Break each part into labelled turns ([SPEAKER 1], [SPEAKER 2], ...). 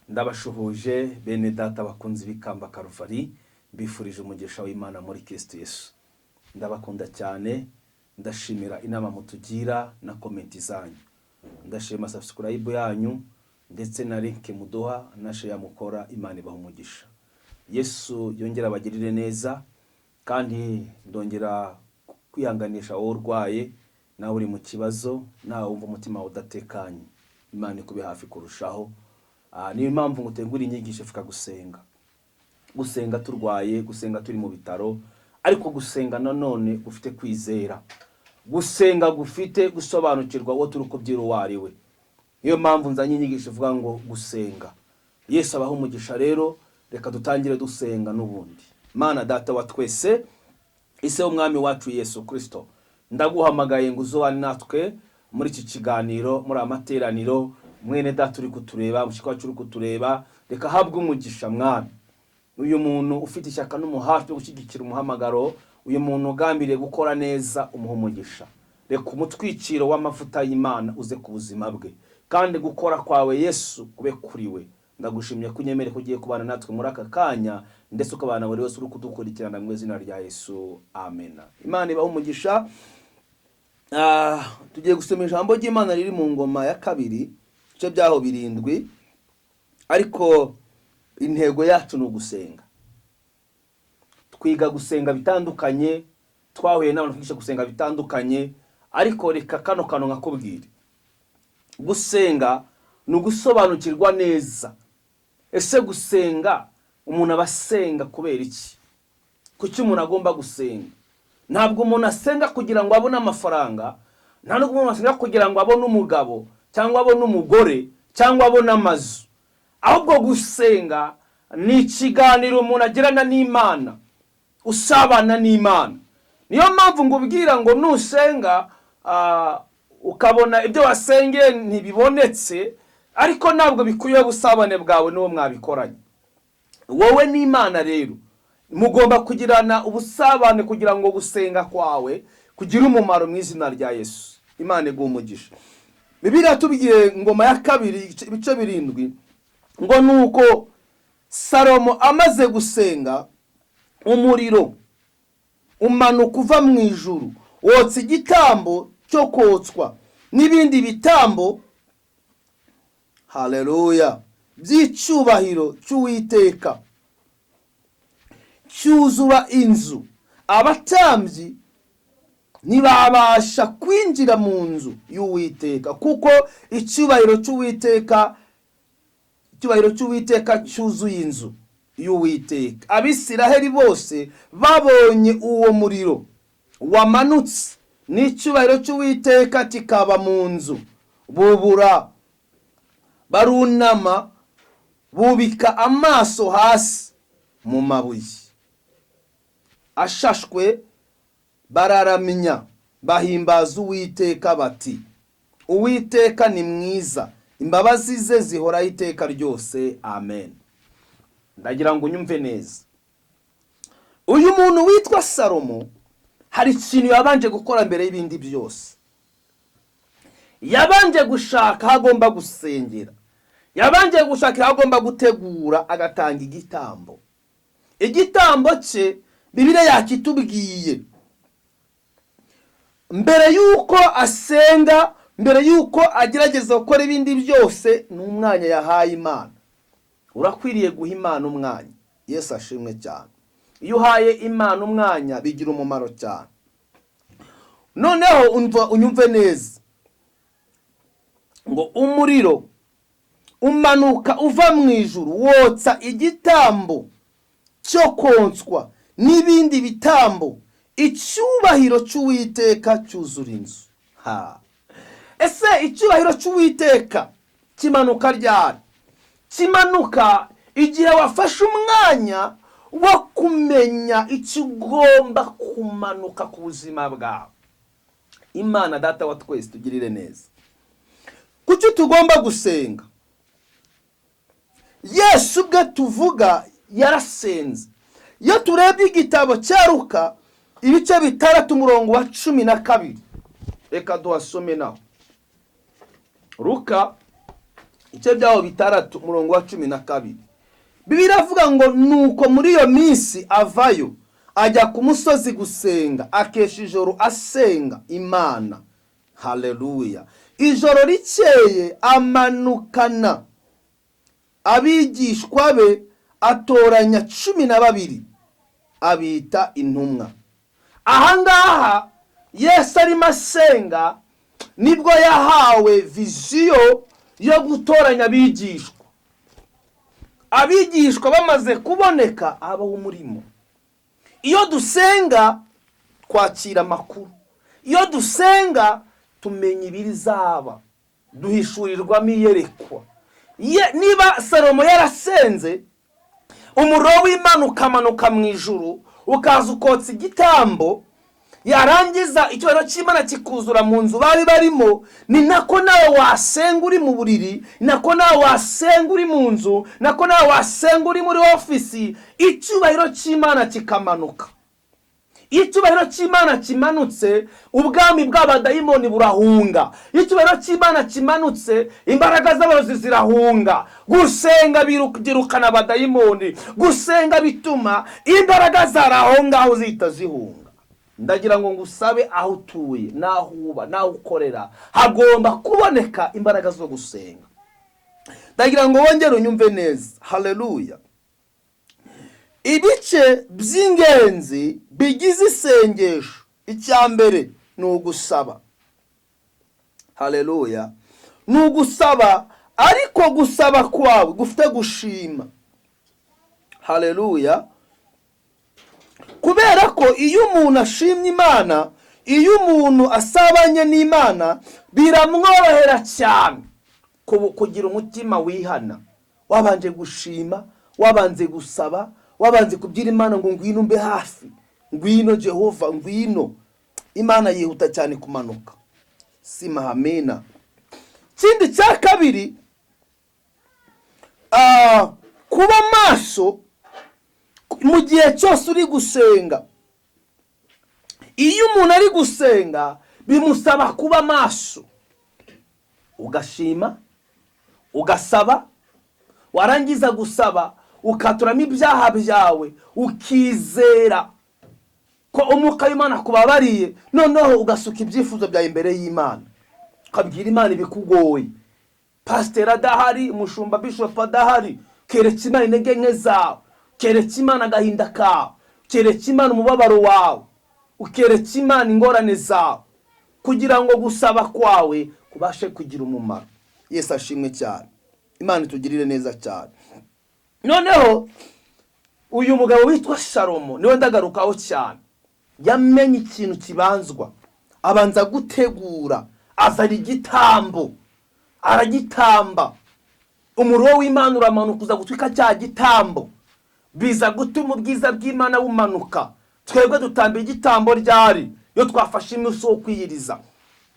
[SPEAKER 1] Ndabashuhuje bene data bakunzi bikamba Karuvali, mbifurije umugisha w'Imana muri Kristo Yesu. Ndabakunda cyane, ndashimira inama mutugira na komenti zanyu. Ndashima subscribe yanyu ndetse na link muduha na share mukora. Imana ibaha umugisha. Yesu yongera abagirire neza, kandi ndongera kwihanganisha wowe urwaye, nawe uri mu kibazo, nawe wumva umutima udatekanye. Imana ikube hafi kurushaho. Niyo mpamvu ngutengura inyigisho ifuka gusenga. Gusenga turwaye, gusenga turi mu bitaro, ariko gusenga nanone ufite kwizera. Gusenga gufite gusobanukirwa wo turi kubyira wariwe. Niyo mpamvu nzanye inyigisho ivuga ngo gusenga. Yesu abaho umugisha rero, reka dutangire dusenga n'ubundi. Mana data wa twese, ise umwami wacu Yesu Kristo, ndaguhamagaye ngo uzobane natwe muri iki kiganiro, muri amateraniro. Mwene data uri kutureba, mushiki wacu uri kutureba, reka habwe umugisha mwami. Uyu muntu ufite ishyaka n'umuhati wo gushyigikira umuhamagaro, uyu muntu ugambiriye gukora neza, umuha umugisha. Reka umutwikiro w'amavuta y'Imana uze ku buzima bwe, kandi gukora kwawe Yesu kube kuri we. Ndagushimye ko unyemere ko ugiye kubana natwe muri aka kanya, ndetse ukabana buri wese uri kudukurikirana mu izina rya Yesu, amen. Imana ibahe umugisha. Tugiye gusoma ijambo ry'Imana riri mu ngoma ya 2 cyo byaho 7, ariko intego yacu no gusenga. Twiga gusenga bitandukanye, twahuye n'abantu twigisha gusenga bitandukanye, ariko reka kano nkakubwira. Gusenga no gusobanukirwa neza. Ese gusenga umuntu abasenga kubera iki? Kuki umuntu agomba gusenga? Ntabwo umuntu asenga kugira ngo abone amafaranga, nta nubwo umuntu asenga kugira ngo abone umugabo, cyangwa abone umugore, cyangwa abone amazu. Ahubwo gusenga ni ikiganiro umuntu agirana n'Imana, usabana n'Imana. Niyo mpamvu ngubwira ngo nusenga ukabona ibyo wasengeye ntibibonetse, ariko ntabwo bikwiye busabane bwawe n'uwo mwabikoranye. Wowe n'Imana rero mugomba kugirana ubusabane kugira ngo gusenga kwawe kugira umumaro mu izina rya Yesu. Imana iguhe umugisha. Bibiliya tubwiye ngoma ya 2 ibice 7 ngo nuko Salomo amaze gusenga, umuriro umanuka uva mu ijuru wotsa igitambo cyo kotswa n'ibindi bitambo, haleluya, by'icyubahiro cy'Uwiteka, cyuzura inzu. Abatambyi ntibabasha kwinjira mu nzu y'Uwiteka, kuko icyubahiro cy'Uwiteka cyuzuye inzu y'Uwiteka. Abisiraheli bose babonye uwo muriro wamanutse n'icyubahiro cy'Uwiteka kikaba mu nzu, bubura, barunama, bubika amaso hasi mu mabuye ashashwe, bararamya, bahimbaza Uwiteka bati, Uwiteka ni mwiza, imbabazi ze zihoraho iteka ryose, amen. Ndagira ngo unyumve neza. Uyu muntu witwa Salomo hari ikintu yabanje gukora mbere y'ibindi byose. Yabanje gushaka hagomba gusengera, yabanje gushaka hagomba gutegura, agatanga igitambo. Igitambo cye Bibiliya yakitubwiye. Mbere yuko asenga, mbere yuko agerageza gukora ibindi byose, n'umwanya yahaye Imana. Urakwiriye guha Imana umwanya. Yesu ashimwe cyane. Iyo uhaye Imana umwanya bigira umumaro cyane. Noneho unyumve neza ngo umuriro umanuka uva mu ijuru wotsa igitambo cyo konswa n'ibindi bitambo, icyubahiro cy'Uwiteka cyuzura inzu. Ese icyubahiro cy'Uwiteka kimanuka ryari? Kimanuka igihe wafashe umwanya wo kumenya ikigomba kumanuka ku buzima bwawe. Imana data wa twese tugirire neza. Kuki tugomba gusenga? Yesu ubwe tuvuga yarasenze. Iyo turebye igitabo cya Luka ibice 6:12, reka duhasome naho. Luka ibice byaho 6:12, Bibiliya avuga ngo nuko muri iyo minsi avayo ajya ku musozi gusenga, akesha ijoro asenga Imana. Haleluya. Ijoro rikeye amanukana abigishwa be, atoranya 12 abita intumwa. Ahangaha Yesu arimo asenga nibwo yahawe viziyo yo gutoranya abigishwa. Abigishwa bamaze kuboneka abaho umurimo. Iyo dusenga twakira amakuru. Iyo dusenga tumenya ibirizaba, duhishurirwamo iyerekwa. Niba Salomo yarasenze, umuriro w'Imana ukamanuka mu ijuru ukaza ukotsa igitambo, yarangiza icyubahiro cy'Imana kikuzura mu nzu bari barimo, ni nako nawe wasenga uri mu buriri, nako nawe wasenga uri mu nzu, nako nawe wasenga uri muri ofisi, icyubahiro cy'Imana kikamanuka. Icyubahiro cy'Imana kimanutse, ubwami bw'abadayimoni burahunga. Icyubahiro cy'Imana kimanutse, imbaraga z'abarozi zirahunga. Gusenga birukana abadayimoni. Gusenga bituma imbaraga zarahunga aho zihita zihunga. Ndagira ngo ngusabe aho utuye, naho uba, naho ukorera, hagomba kuboneka imbaraga zo gusenga. Ndagira ngo wongere unyumve neza. Haleluya. Ibice by'ingenzi bigize isengesho, icya mbere ni ugusaba. Haleluya. Ni ugusaba, ariko gusaba kwawe gufite gushima. Haleluya. Kubera ko iyo umuntu ashimye Imana, iyo umuntu asabanye n'Imana, biramworohera cyane kugira umutima wihana. Wabanje gushima, wabanze gusaba, wabanze kubyira Imana ngo ngwino mbe hafi, ngwino Jehova, ngwino. Imana yihuta cyane kumanuka. Sima amena. Kindi cya kabiri, kuba maso mu gihe cyose uri gusenga. Iyo umuntu ari gusenga bimusaba kuba maso, ugashima, ugasaba, warangiza gusaba ukaturamo ibyaha byawe, ukizera ko umwuka w'Imana kubabariye, noneho ugasuka ibyifuzo byawe imbere y'Imana, ukabwira Imana ibikugoye. Pastor adahari, umushumba bishop adahari, keretse Imana intege nke zawe, keretse Imana agahinda kawe, keretse Imana umubabaro wawe, ukeretse Imana ingorane zawe, kugira ngo gusaba kwawe kubashe kugira umumaro. Yesu ashimwe cyane. Imana itugirire neza cyane. Noneho uyu mugabo witwa Salomo niwe ndagarukaho cyane. Yamenye ikintu kibanzwa, abanza gutegura, azana igitambo, aragitamba. Umuriro w'Imana uramanuka uza gutwika cya gitambo, biza gutuma ubwiza bw'Imana bumanuka. Twebwe dutamba igitambo ryari yo twafashe iminsi yo kwiyiriza.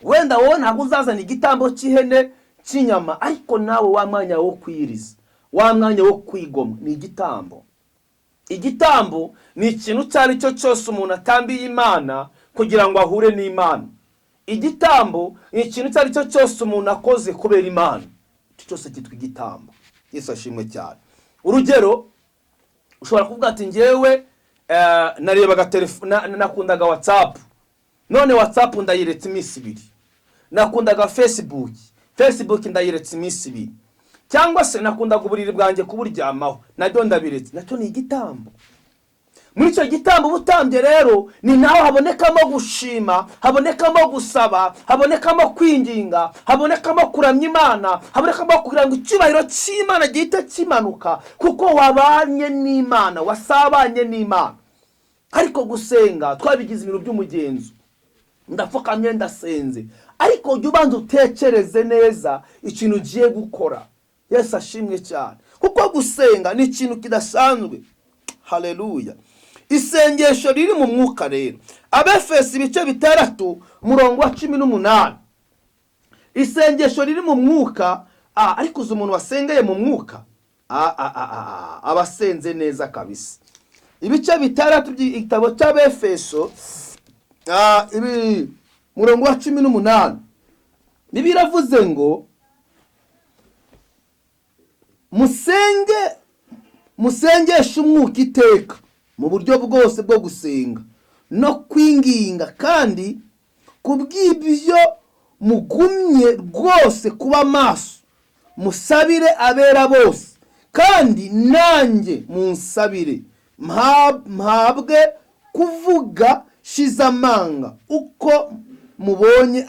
[SPEAKER 1] Wenda wowe ntabwo uzazana igitambo cy'ihene, cy'inyama, ariko nawe wa mwanya wo kwiyiriza, wa mwanya wo kwigomwa ni igitambo. Igitambo ni ikintu cyari cyo cyose umuntu atambiye Imana kugira ngo ahure n'Imana. Igitambo ni ikintu cyari cyo cyose umuntu akoze kubera Imana. Icyo cyose cyitwa igitambo. Yesu ashimwe cyane. Urugero, ushobora kuvuga ati ngewe narebaga telefone, nakundaga WhatsApp, none WhatsApp ndayiretse iminsi 2. Nakundaga Facebook ndayiretse iminsi 2. Cyangwa se nakundaga uburiri bwanjye kuburyamaho, nacyo ndabiretse. Nacyo ni igitambo. Muri icyo gitambo butambye rero ni naho habonekamo gushima, habonekamo gusaba, habonekamo kwinginga, habonekamo kuramya Imana, habonekamo kugira ngo icyubahiro cy'Imana gihite kimanuka, kuko wabanye n'Imana, wasabanye n'Imana. Ariko gusenga twabigize ibintu by'umugenzo. Ndapfukamye ndasenze, ariko jya ubanza utekereze neza ikintu ugiye gukora. Yesu ashimwe cyane, kuko gusenga ni ikintu kidasanzwe. Haleluya. Isengesho riri mu mwuka rero, Abefesi ibice 6:18. Isengesho riri mu mwuka, ariko uzi umuntu wasengeye mu mwuka, abasenze neza kabisa. Ibice bitandatu by'igitabo cy'Abefeso, murongo wa 18, Bibiliya iravuze ngo musengeshe umwuka iteka mu buryo bwose bwo gusenga no kwinginga, kandi kubw'ibyo mugumye rwose kuba maso, musabire abera bose, kandi nanjye munsabire, mpabwe kuvuga shizamanga uko mubonye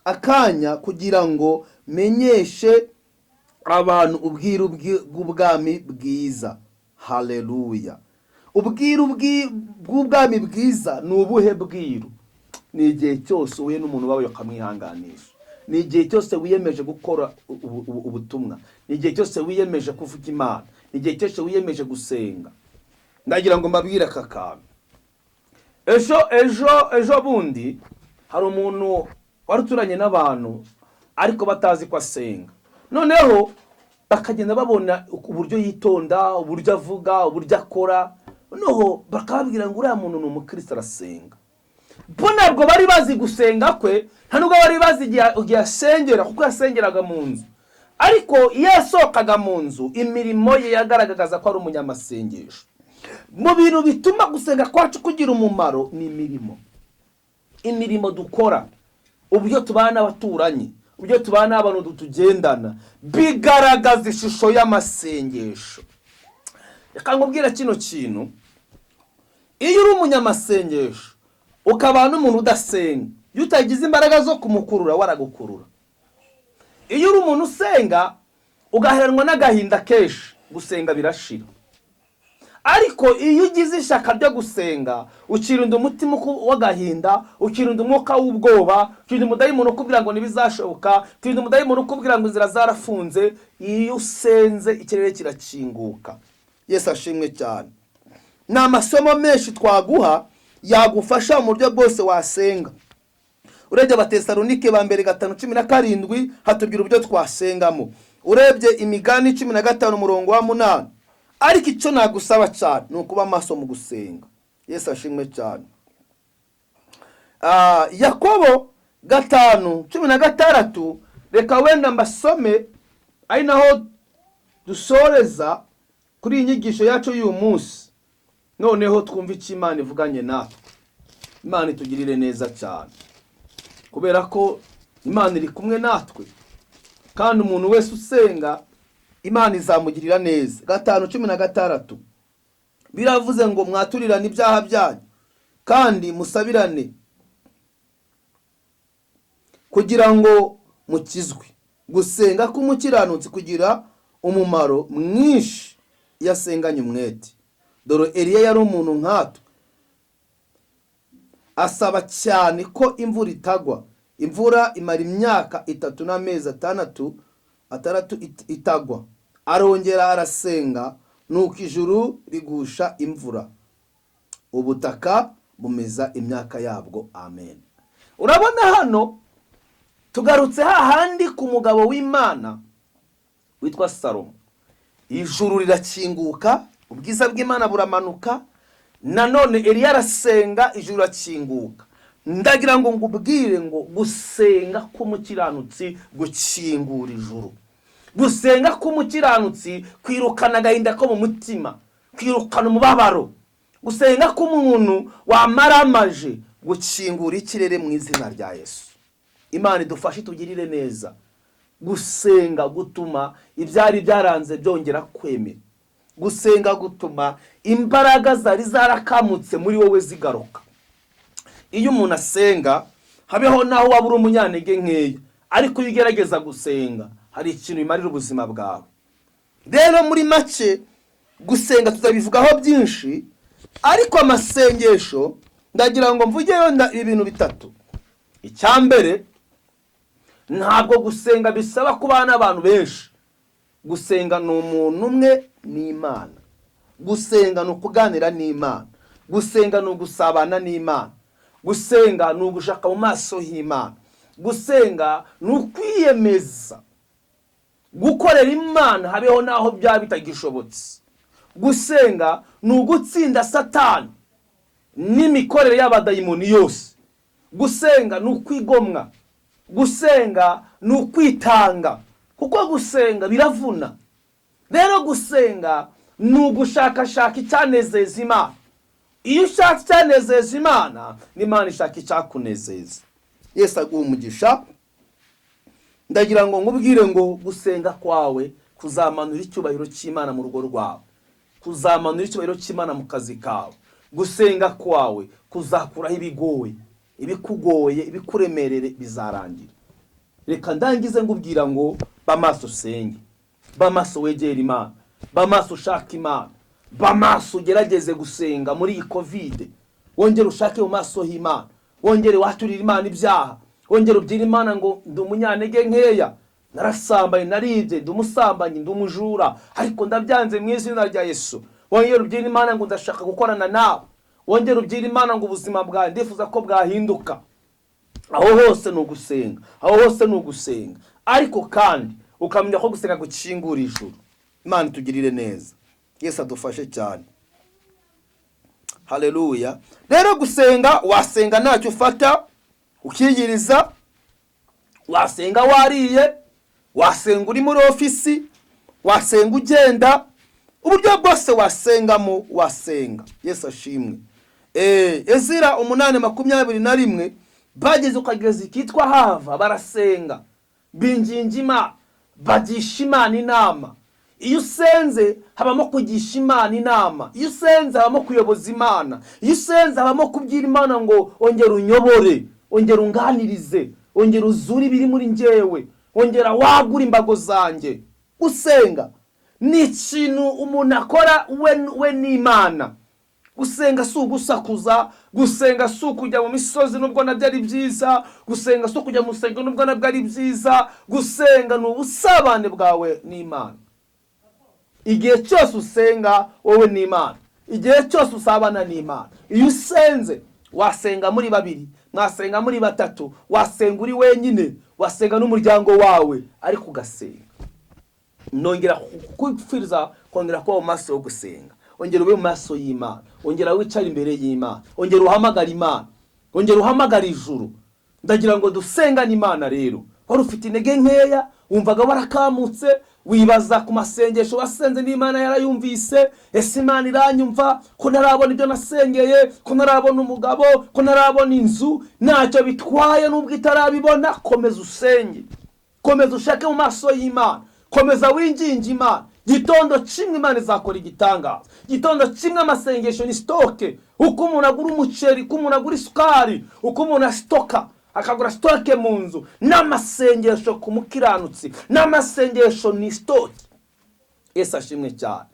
[SPEAKER 1] akanya, kugira ngo menyeshe abantu ubwiru bw'ubwami bwiza. Haleluya. Ubwiru bw'ubwami bwiza ni ubuhe bwiru? Ni igihe cyose uhuye n'umuntu wawe ukamwihanganisha, ni igihe cyose wiyemeje gukora ubutumwa, ni igihe cyose wiyemeje kuvuga Imana, ni igihe cyose wiyemeje gusenga. Ndagira ngo mbabwire aka kantu. Ejo bundi hari umuntu waruturanye n'abantu ariko batazi ko asenga. Noneho bakagenda babona uburyo yitonda, uburyo avuga, uburyo akora. Noneho bakababwira ngo uriya muntu ni umukristo arasenga. Bo ntabwo bari bazi gusenga kwe, nta nubwo bari bazi igihe asengera, kuko yasengeraga mu nzu. Ariko iyo yasohokaga mu nzu, imirimo ye yagaragaza ko ari umunyamasengesho. Mu bintu bituma gusenga kwacu kugira umumaro ni imirimo dukora, uburyo tubana n'abaturanyi, uburyo tubana n'abantu tugendana, bigaragaza ishusho y'amasengesho. Reka nkubwire kino kintu, iyo uri umunyamasengesho ukabana n'umuntu udasenga, iyo utagize imbaraga zo kumukurura, waragukurura. Iyo uri umuntu usenga ugaheranwa n'agahinda kenshi, gusenga birashira. Ariko iyo ugize ishaka ryo gusenga, ukirinda umutima w'agahinda, ukirinda umwuka w'ubwoba, ukirinda umudayimoni ukubwira ngo ntibizashoboka, ukirinda umudayimoni ukubwira ngo inzira zarafunze. Iyo usenze ikirere kirakinguka. Yesu ashimwe cyane. Ni amasomo menshi twaguha yagufasha mu buryo bwose wasenga. Urebye Abatesalonike ba mbere 5:17 hatubwira uburyo twasengamo. Urebye Imigani 15 umurongo wa 8. Ariko icyo nagusaba cyane ni ukuba maso mu gusenga. Yesu ashimwe cyane. Yakobo 5:16, reka wenda mbasome ari naho dusoreza kuri inyigisho yacu y'uyu munsi. Noneho twumva icyo Imana ivuganye natwe. Imana itugirire neza cyane, kubera ko Imana iri kumwe natwe, kandi umuntu wese usenga Imana izamugirira neza. 5:16 biravuze ngo mwaturirane ibyaha byanyu kandi musabirane kugira ngo mukizwe. Gusenga k'umukiranutsi kugira umumaro mwinshi yasenganye umwete. Dore Eliya yari umuntu nkatwe, asaba cyane ko imvura itagwa. Imvura imara imyaka 3 n'amezi 6 itagwa. Arongera arasenga, nuko ijuru rigusha imvura, ubutaka bumeza imyaka yabwo. Amen. Urabona hano tugarutse hahandi ku mugabo w'Imana witwa Salomo. Ijuru rirakinguka, ubwiza bw'Imana buramanuka. Nanone Eliya arasenga, ijuru rakinguka. Ndagira ngo ngubwire ngo gusenga k'umukiranutsi gukingura ijuru. Gusenga k'umukiranutsi kwirukana agahinda ko mu mutima, kwirukana umubabaro. Gusenga k'umuntu wamaramaje gukingura ikirere mu izina rya Yesu. Imana idufashe tugirire neza. Gusenga gutuma ibyari byaranze byongera kwemera. Gusenga gutuma imbaraga zari zarakamutse muri wowe zigaruka. Iyo umuntu asenga, habeho naho wabura umunyantege nkeya, ariko iyo ugerageza gusenga hari ikintu bimarira ubuzima bwawe. Rero muri make gusenga tuzabivugaho byinshi, ariko amasengesho ndagira ngo mvugeyo ibintu bitatu. Icyambere, ntabwo gusenga bisaba kubana n'abantu benshi. Gusenga ni umuntu umwe n'Imana. Gusenga ni ukuganira n'Imana. Gusenga ni ugusabana n'Imana. Gusenga ni ugushaka mu maso y'Imana. Gusenga ni ukwiyemeza. gukorera Imana habeho naho byaba bitagishobotse. Gusenga ni ugutsinda Satani n'imikorere y'abadayimoni yose. Gusenga ni ukwigomwa. Gusenga ni ukwitanga, kuko gusenga biravuna. Rero gusenga ni ugushakashaka icyanezeza Imana. Iyo ushaka icyanezeza Imana, n'Imana ishaka icyakunezeza. Yesu aguha umugisha. Ndagira ngo nkubwire ngo gusenga kwawe kuzamanura icyubahiro cy'Imana mu rugo rwawe, kuzamanura icyubahiro cy'Imana mu kazi kawe. Gusenga kwawe kuzakuraho ibigoye, ibikugoye, ibikuremerere bizarangira. Reka ndangize ngubwira ngo bamaso usenge, bamaso wegera Imana, bamaso ushaka Imana, bamaso ugerageze gusenga muri iyi covid. Wongere ushake mu maso y'Imana, wongere waturira Imana ibyaha, wongere ubyira Imana ngo ndi umunyantege nkeya, narasambaye, naribye, ndi umusambanyi, ndi umujura, ariko ndabyanze mu izina rya Yesu. Wongere ubyira Imana ngo ndashaka gukorana nawe, wongere ubyira Imana ngo ubuzima bwawe ndifuza ko bwahinduka. Aho hose ni ugusenga, aho hose ni ugusenga. Ariko kandi ukamenya ko gusenga gukingura ijuru. Imana tugirire neza. Yesu adufashe cyane. Haleluya. Rero gusenga, wasenga ntacyo ufata ukiyiriza, wasenga wariye, wasenga uri muri ofisi, wasenga ugenda, uburyo bwose wasengamo wasenga. Yesu ashimwe. Ezira 8:21 bageze ukageza ikitwa Hava, barasenga binginga Imana, bagisha Imana inama. Iyo usenze habamo kugisha Imana inama, iyo usenze habamo kuyoboza Imana, iyo usenze habamo kubyira Imana ngo ongera unyobore, ongera unganirize, ongera uzuri biri muri njyewe, ongera wagura imbago zanjye. Gusenga ni ikintu umuntu akora we n'Imana. Gusenga si ugusakuza, gusenga si ukujya mu misozi nubwo nabyo ari byiza, gusenga si ukujya mu rusengero nubwo nabyo ari byiza. Gusenga ni ubusabane bwawe n'Imana. Igihe cyose usenga wowe n'Imana, igihe cyose usabana n'Imana. Iyo usenze wasenga muri babiri, mwasenga muri batatu, wasenga uri wenyine, wasenga n'umuryango wawe, ariko ugasenga. Nongera kwifuriza kongera kuba mu maso yo gusenga. Ongera ube mu maso y'Imana, ongera wicare imbere y'Imana, ongera uhamagara Imana, ongera uhamagara ijuru. Ndagira ngo dusenga n'Imana rero. Wari ufite intege nkeya, wumvaga warakamutse, wibaza ku masengesho wasenze n'Imana yarayumvise, ese Imana iranyumva ko narabona ibyo nasengeye, ko narabona umugabo, ko narabona inzu? Ntacyo bitwaye nubwo itarabibona. Komeza usenge, komeza ushake mu maso y'Imana, komeza winginge Imana. Gitondo kimwe Imana izakora igitangaza. Gitondo kimwe amasengesho ni stoke. Uko umuntu agura umuceri, uko umuntu agura isukari, uko umuntu asitoka akagura stoke mu nzu, n'amasengesho ku mukiranutsi, n'amasengesho ni stoke. Yesu ashimwe cyane.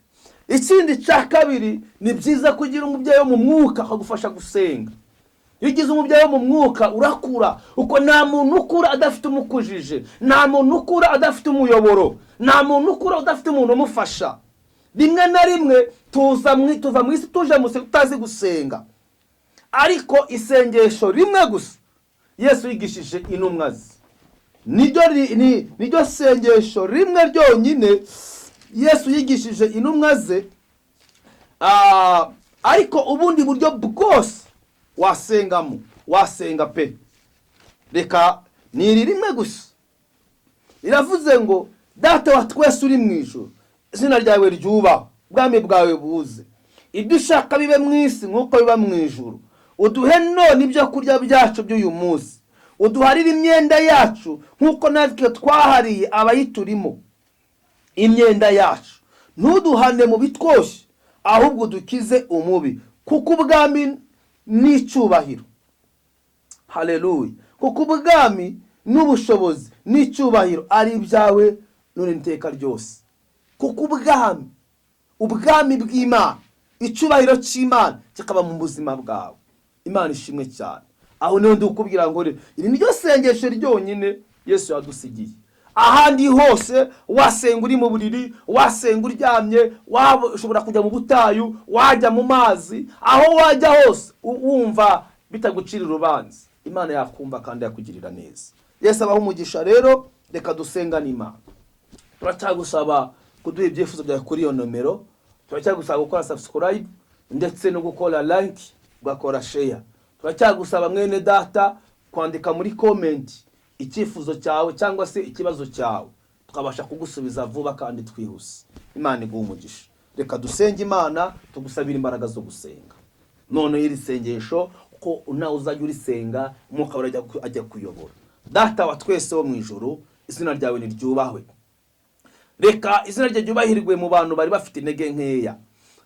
[SPEAKER 1] Ikindi cya kabiri, ni byiza kugira umubyeyi wo mu mwuka akagufasha gusenga. Iyo ugize umubyeyi wo mu mwuka urakura, uko nta muntu ukura adafite umukujije, nta muntu ukura adafite umuyoboro, nta muntu ukura udafite umuntu umufasha. Rimwe na rimwe tuva mu isi tuje mu tutazi gusenga, ariko isengesho rimwe gusa Yesu yigishije intumwa ze, niryo sengesho rimwe ryonyine Yesu yigishije intumwa ze. Ariko ubundi buryo bwose wasengamo, wasenga pe. Reka ni rimwe gusa. Iravuze ngo Data wa twese uri mu ijuru, izina ryawe ryubahwe, ubwami bwawe buze, ibyo ushaka bibe mu isi nk'uko biba mu ijuru. Uduhe none ibyo kurya byacu by'uyu munsi, uduharire imyenda yacu nk'uko natwe twahariye abayiturimo imyenda yacu. Ntuduhane mu bitwoshye, ahubwo dukize umubi, kuko ubwami n'icyubahiro. Haleluya. Kuko ubwami n'ubushobozi n'icyubahiro ari ibyawe none iteka ryose. Kuko ubwami bw'Imana, icyubahiro cy'Imana kikaba mu buzima bwawe. Imana ishimwe cyane. Aho niho ndukubwira ngo iri niryo sengesho ryonyine Yesu yadusigiye. Ahandi hose wasenga uri mu buriri, wasenga uryamye, ushobora kujya mu butayu, wajya mu mazi, aho wajya hose wumva bitagucira urubanza, Imana yakumva kandi yakugirira neza. Yesu abaha umugisha rero. Reka dusenga n'Imana. turacyagusaba kuduha ibyifuzo byawe kuri iyo nomero, turacyagusaba gukora subscribe ndetse no gukora like, ugakora share. Turacyagusaba mwene data kwandika muri comment icyifuzo cyawe cyangwa se ikibazo cyawe, tukabasha kugusubiza vuba kandi twihuse. Imana iguhe umugisha. Reka dusenge Imana, tugusabira imbaraga zo gusenga. None iri sengesho ko nawe uzajya urisenga, Umwuka wera ajya kuyobora. Data wa twese wo mu ijuru, izina ryawe niryubahwe. Reka izina ryawe ryubahirwe mu bantu bari bafite intege nkeya.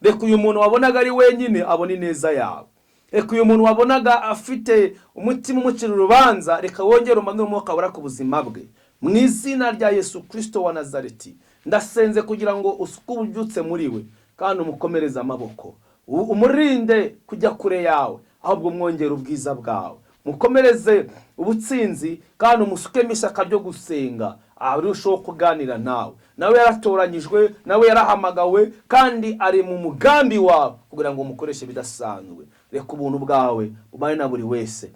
[SPEAKER 1] Reka uyu muntu wabonaga ari wenyine abone ineza yawe. Reka uyu muntu wabonaga afite umutima umucira urubanza, reka wongere umanure Umwuka wera ku buzima bwe. Mu izina rya Yesu Kristo wa Nazareti, ndasenze kugira ngo usuke ububyutse muri we kandi umukomereze amaboko. Umurinde kujya kure yawe, ahubwo mwongere ubwiza bwawe. Mukomereze ubutsinzi kandi umusukemo ishyaka ryo gusenga, arushaho kuganira nawe. Nawe yaratoranyijwe, nawe yarahamagawe kandi ari mu mugambi wawe kugira ngo umukoreshe bidasanzwe. Reka ubuntu bwawe bubane na buri wese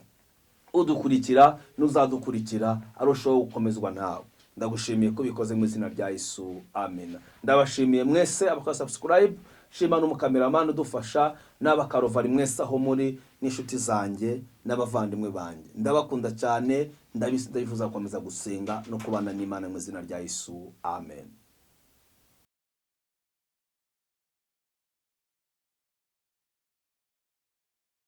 [SPEAKER 1] udukurikira n'uzadukurikira, arushaho gukomezwa nawe. Ndagushimiye ko bikoze mu izina rya Yesu, amen. Ndabashimiye mwese abakora subscribe, shima n'umukameraman udufasha, n'abakarovari mwese aho muri, n'inshuti zanjye n'abavandimwe banjye. Ndabakunda cyane, ndabifuza gukomeza gusenga no kubana n'Imana mu izina rya Yesu, amen.